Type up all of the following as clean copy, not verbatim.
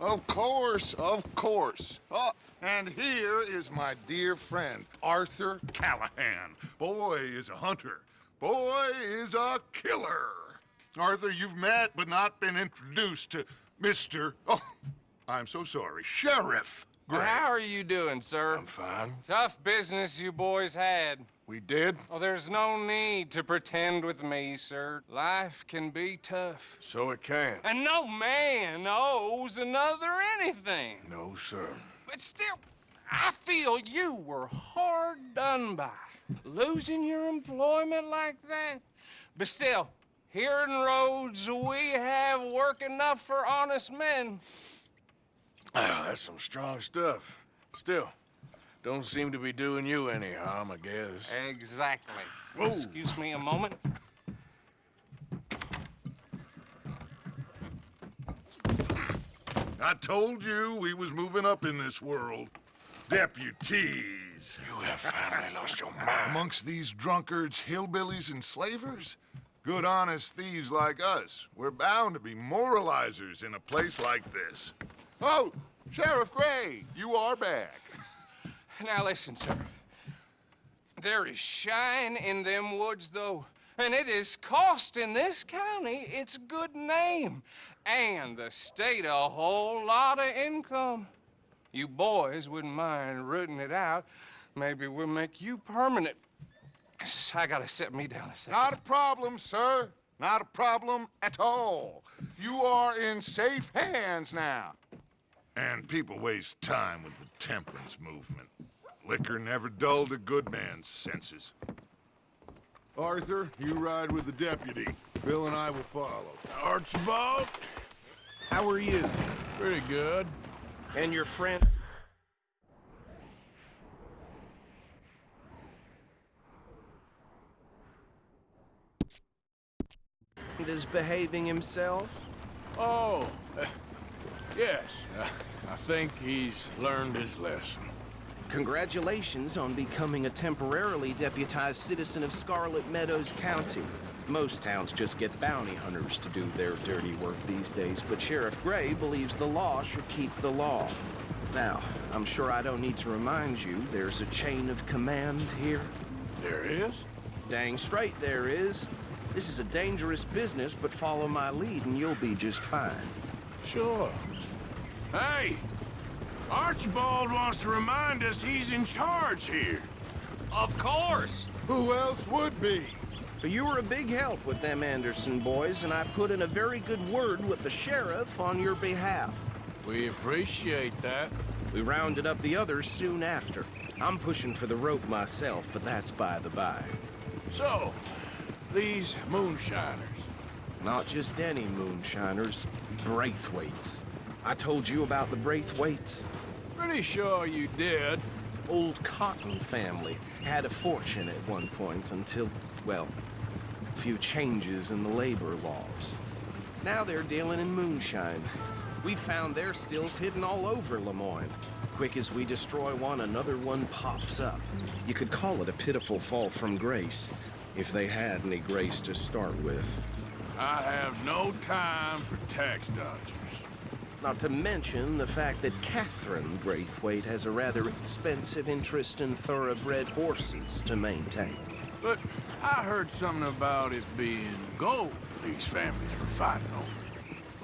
Of course, of course. Oh, and here is my dear friend, Arthur Callahan. Boy is a hunter. Boy is a killer. Arthur, you've met but not been introduced to Mr. Oh, I'm so sorry, Sheriff Gray. How are you doing, sir? I'm fine. Tough business you boys had. We did? Oh, there's no need to pretend with me, sir. Life can be tough. So it can. And no man owes another anything. No, sir. But still, I feel you were hard done by. Losing your employment like that. But still, here in Rhodes, we have work enough for honest men. Ah, that's some strong stuff. Still, don't seem to be doing you any harm, I guess. Exactly. Whoa. Excuse me a moment. I told you we was moving up in this world. Deputies. You have finally lost your mind. Amongst these drunkards, hillbillies, and slavers? Good, honest thieves like us. We're bound to be moralizers in a place like this. Oh, Sheriff Gray, you are back. Now listen, sir. There is shine in them woods, though, and it is costing this county its good name and the state a whole lot of income. You boys wouldn't mind rooting it out. Maybe we'll make you permanent. I gotta sit me down a second. Not a problem, sir. Not a problem at all. You are in safe hands now. And people waste time with the temperance movement. Liquor never dulled a good man's senses. Arthur, you ride with the deputy. Bill and I will follow. Archibald? How are you? Pretty good. And your friend? Is behaving himself? Oh, yes. I think he's learned his lesson. Congratulations on becoming a temporarily deputized citizen of Scarlet Meadows County. Most towns just get bounty hunters to do their dirty work these days, but Sheriff Gray believes the law should keep the law. Now, I'm sure I don't need to remind you, there's a chain of command here. There is? Dang straight there is. This is a dangerous business, but follow my lead and you'll be just fine. Sure. Hey! Archibald wants to remind us he's in charge here. Of course. Who else would be? You were a big help with them Anderson boys, and I put in a very good word with the sheriff on your behalf. We appreciate that. We rounded up the others soon after. I'm pushing for the rope myself, but that's by the by. So, these moonshiners. Not just any moonshiners, Braithwaites. I told you about the Braithwaites. Pretty sure you did. Old Cotton family had a fortune at one point until, well, a few changes in the labor laws. Now they're dealing in moonshine. We found their stills hidden all over Lemoyne. Quick as we destroy one, another one pops up. You could call it a pitiful fall from grace, if they had any grace to start with. I have no time for tax dodgers. Not to mention the fact that Catherine Braithwaite has a rather expensive interest in thoroughbred horses to maintain. But I heard something about it being gold these families were fighting over.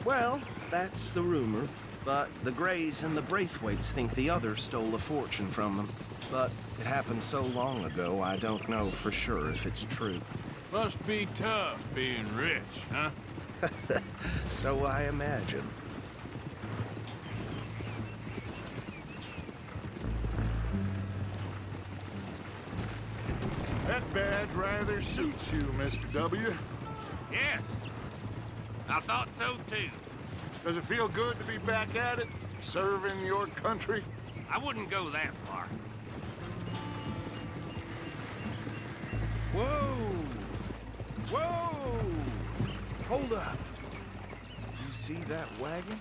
Well, that's the rumor. But the Grays and the Braithwaites think the others stole a fortune from them. But it happened so long ago, I don't know for sure if it's true. Must be tough being rich, huh? So I imagine. That badge rather suits you, Mr. W. Yes. I thought so, too. Does it feel good to be back at it, serving your country? I wouldn't go that far. Whoa! Whoa! Hold up. You see that wagon?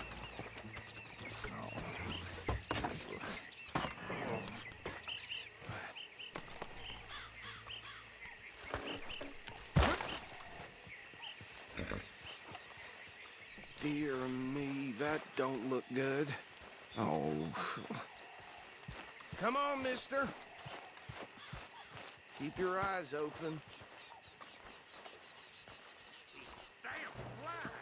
Dear me, that That don't look good. Oh. Come on, mister. Keep your eyes open. These damn flies.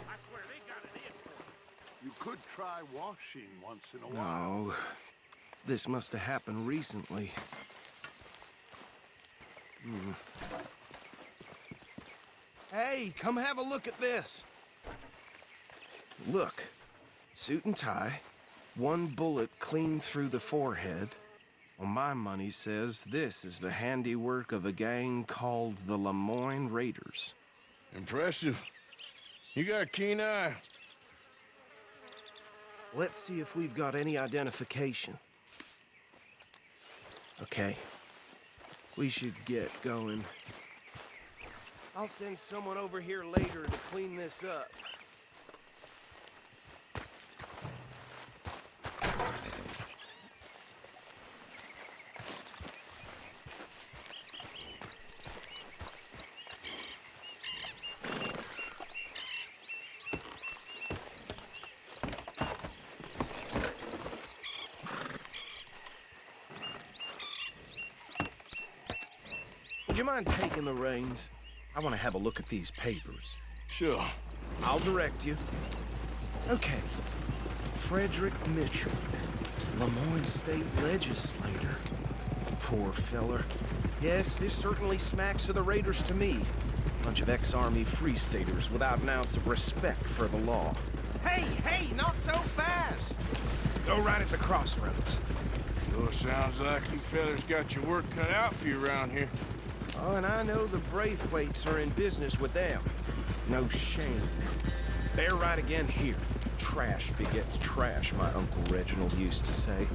I swear they got it in for me. You could try washing once in a while. No. This must have happened recently. Hey, come have a look at this. Look. Suit and tie. One bullet clean through the forehead. Well, my money says this is the handiwork of a gang called the Lemoyne Raiders. Impressive. You got a keen eye. Let's see if we've got any identification. Okay. We should get going. I'll send someone over here later to clean this up. Would you mind taking the reins? I want to have a look at these papers. Sure. I'll direct you. Okay. Frederick Mitchell, Lemoyne State Legislator. Poor feller. Yes, this certainly smacks of the Raiders to me. Bunch of ex-Army Free Staters without an ounce of respect for the law. Hey, not so fast! Go right at the crossroads. Sure sounds like you fellas got your work cut out for you around here. Oh, and I know the Braithwaites are in business with them. No shame. They're right again here. Trash begets trash, my Uncle Reginald used to say.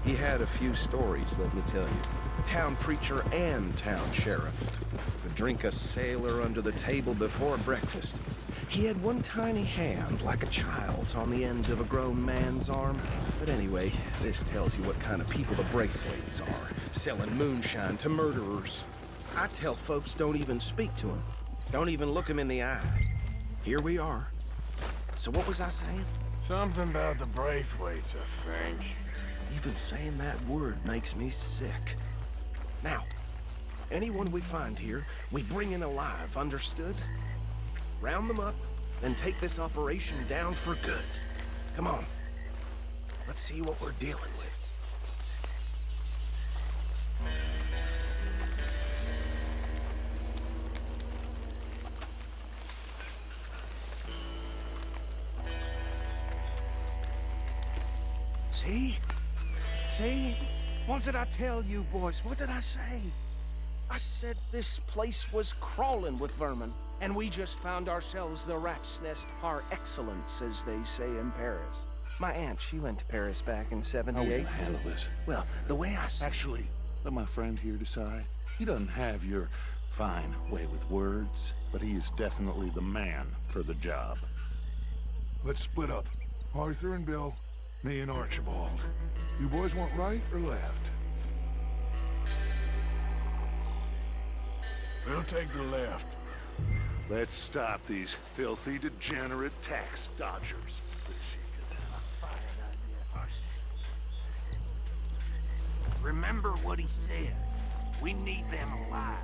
He had a few stories, let me tell you. Town preacher and town sheriff. Could drink a sailor under the table before breakfast. He had one tiny hand, like a child's, on the end of a grown man's arm. But anyway, this tells you what kind of people the Braithwaites are. Selling moonshine to murderers. I tell folks don't even speak to him. Don't even look him in the eye. Here we are. So what was I saying? Something about the Braithwaites, I think. Even saying that word makes me sick. Now, anyone we find here, we bring in alive, understood? Round them up, then take this operation down for good. Come on. Let's see what we're dealing with. See? See? What did I tell you, boys? What did I say? I said this place was crawling with vermin, and we just found ourselves the rat's nest par excellence, as they say in Paris. My aunt, she went to Paris back in How will '78. you handle this? Well, the way I see Actually, let my friend here decide. He doesn't have your fine way with words, but he is definitely the man for the job. Let's split up. Arthur and Bill, me and Archibald. You boys want right or left? We'll take the left. Let's stop these filthy, degenerate tax dodgers. Remember what he said. We need them alive.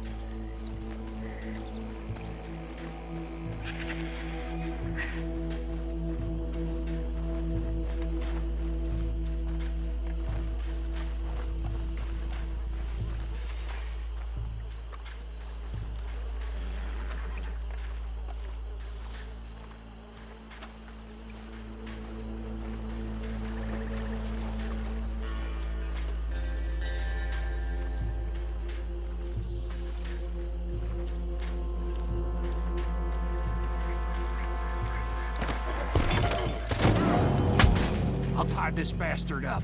I'll tie this bastard up.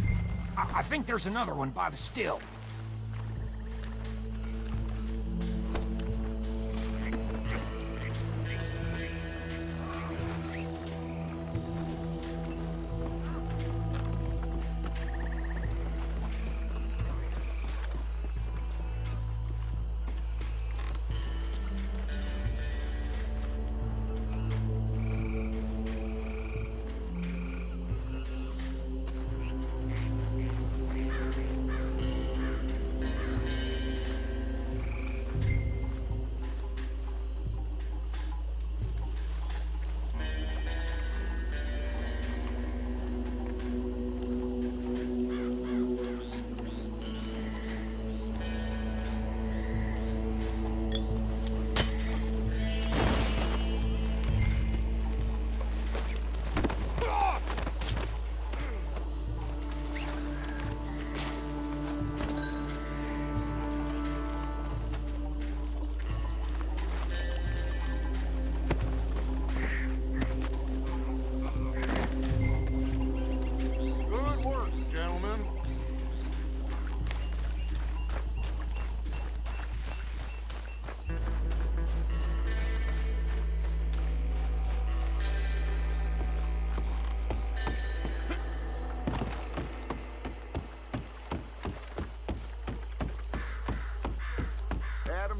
I think there's another one by the still.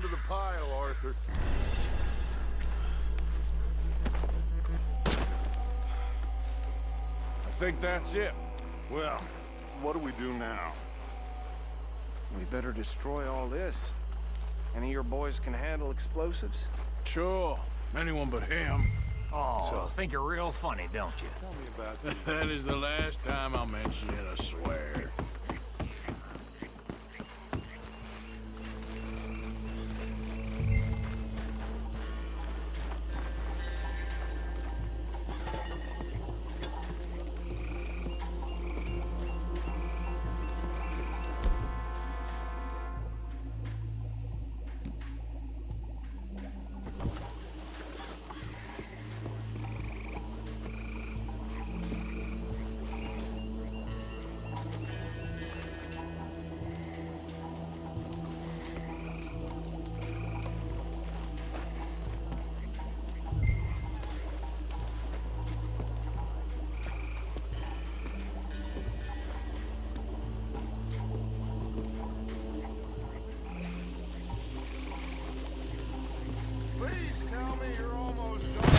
to the pile, Arthur. I think that's it. Well, what do we do now? We better destroy all this. Any of your boys can handle explosives? Sure. Anyone but him. Oh, think you're real funny, don't you? Tell me about this. That is the last time I'll mention it, I swear. Please tell me you're almost done.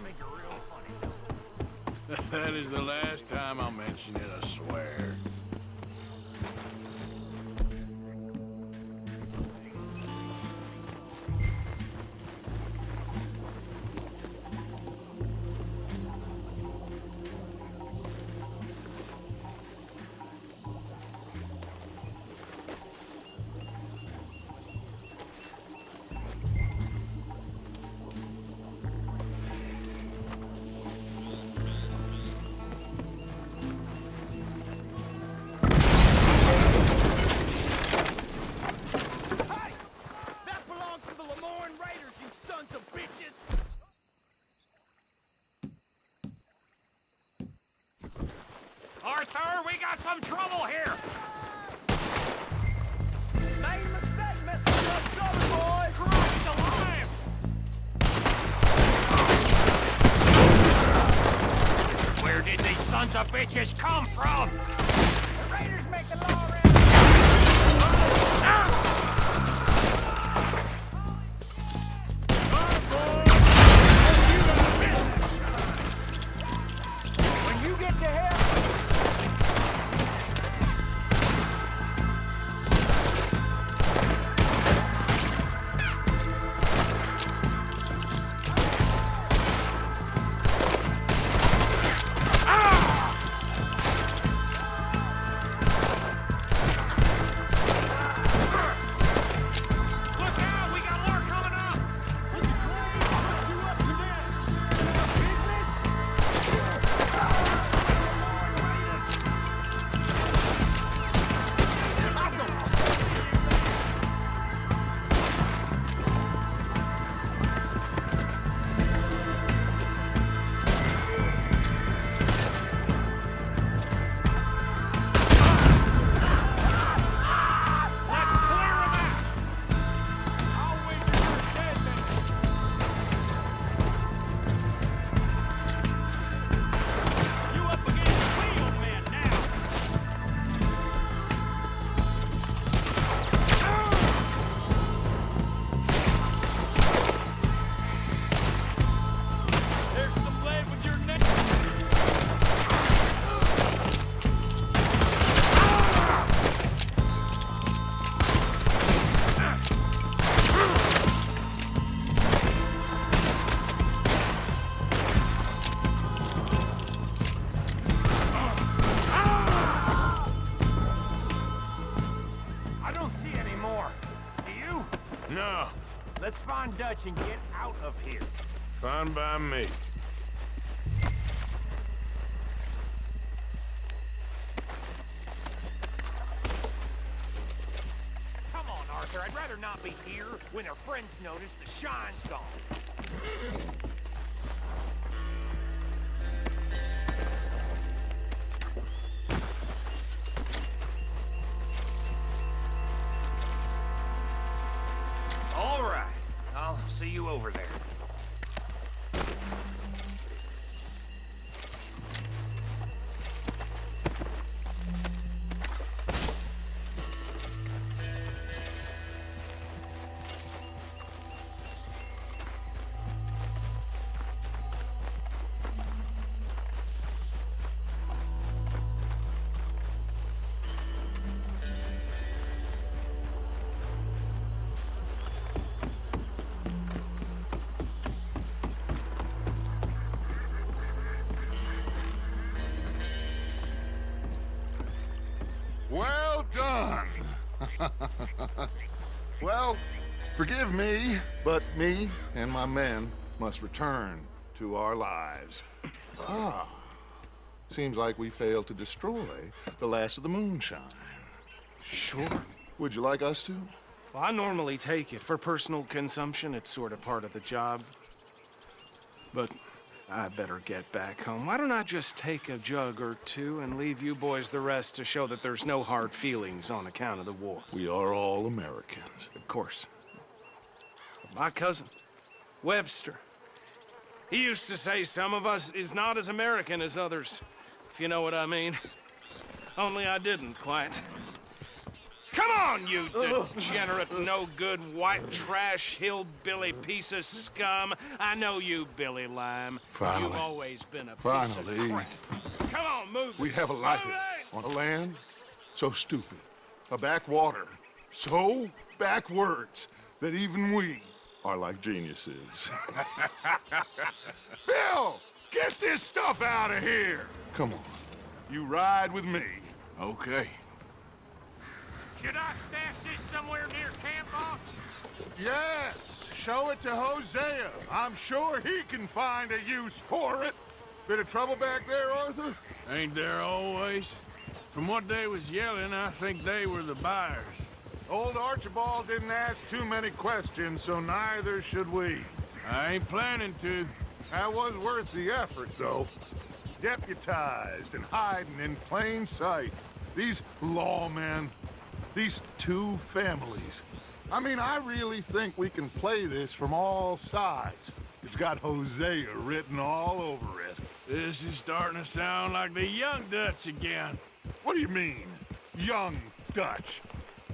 Think you're real funny. That is the last time I'll mention it, I swear. That belongs to the Lemoyne Raiders, you sons of bitches! Arthur, we got some trouble here! Made a mistake messing with us southern boys! Christ alive! Where did these sons of bitches come from? The Raiders make the law around when you get to hell. Look out! We got more coming up! Let's clear 'em out! You up against real men now! There's some blade with your neck. I don't see any more. Do you? No, Let's find Dutch and get out of here. fine by me. Come on, Arthur. I'd rather not be here when our friends notice the shine's gone. All right. I'll see you over there. of me, but me and my men must return to our lives. Ah. Seems like we failed to destroy the last of the moonshine. Sure. Would you like us to? Well, I normally take it. For personal consumption, it's sort of part of the job. But I better get back home. Why don't I just take a jug or two and leave you boys the rest to show that there's no hard feelings on account of the war? We are all Americans. Of course. My cousin, Webster, he used to say some of us is not as American as others, if you know what I mean. Only I didn't quite. Come on, you degenerate, no-good, white trash, hillbilly piece of scum. I know you, Billy Lime. Finally. You've always been a piece Finally. of crap. Come on, move We it. have a life Move it. on a land so stupid, a backwater so backwards that even we are like geniuses. Bill, get this stuff out of here. Come on, you ride with me. Okay. Should I stash this somewhere near camp, boss? Yes, show it to Hosea. I'm sure he can find a use for it. Bit of trouble back there, Arthur? Ain't there always? From what they was yelling, I think they were the buyers. Old Archibald didn't ask too many questions, so neither should we. I ain't planning to. That was worth the effort, though. Deputized and hiding in plain sight. These lawmen, these two families. I mean, I really think we can play this from all sides. It's got Hosea written all over it. This is starting to sound like the Young Dutch again. What do you mean, young Dutch?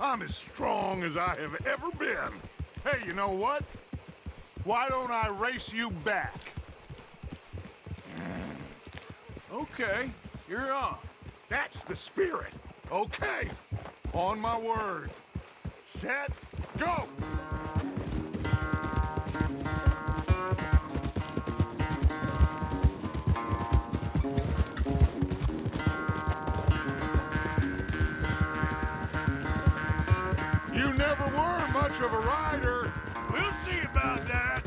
I'm as strong as I have ever been. Hey, you know what? Why don't I race you back? Okay, you're on. That's the spirit. Okay, on my word. Set, go! You never were much of a rider. We'll see about that.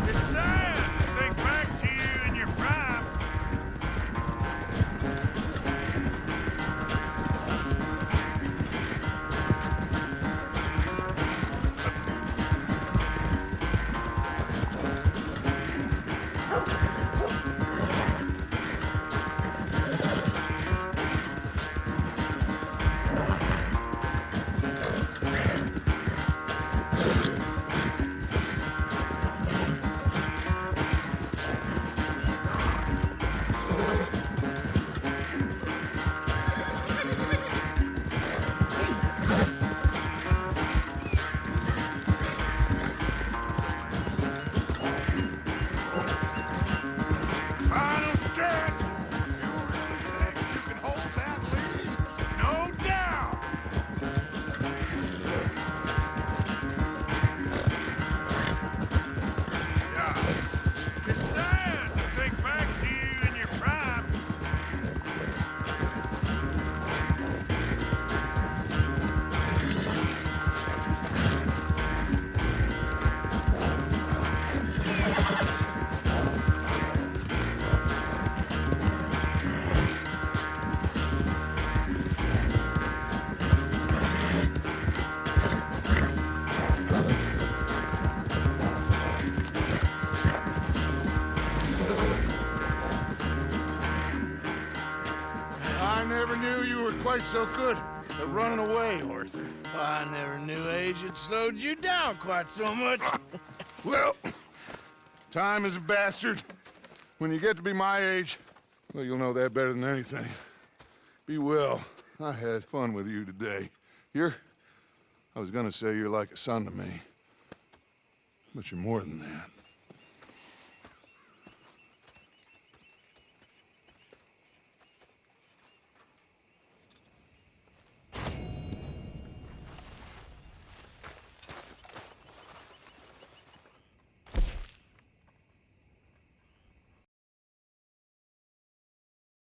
It's sad to think back to you in your prime. Final stretch. You really think you can hold that lead? No doubt. Yeah. It's sad to think back to you in your prime. I never knew you were quite so good at running away, Arthur. I never knew age had slowed you down quite so much. Well, time is a bastard. When you get to be my age, well, you'll know that better than anything. Be well. I had fun with you today. I was gonna say you're like a son to me, but you're more than that.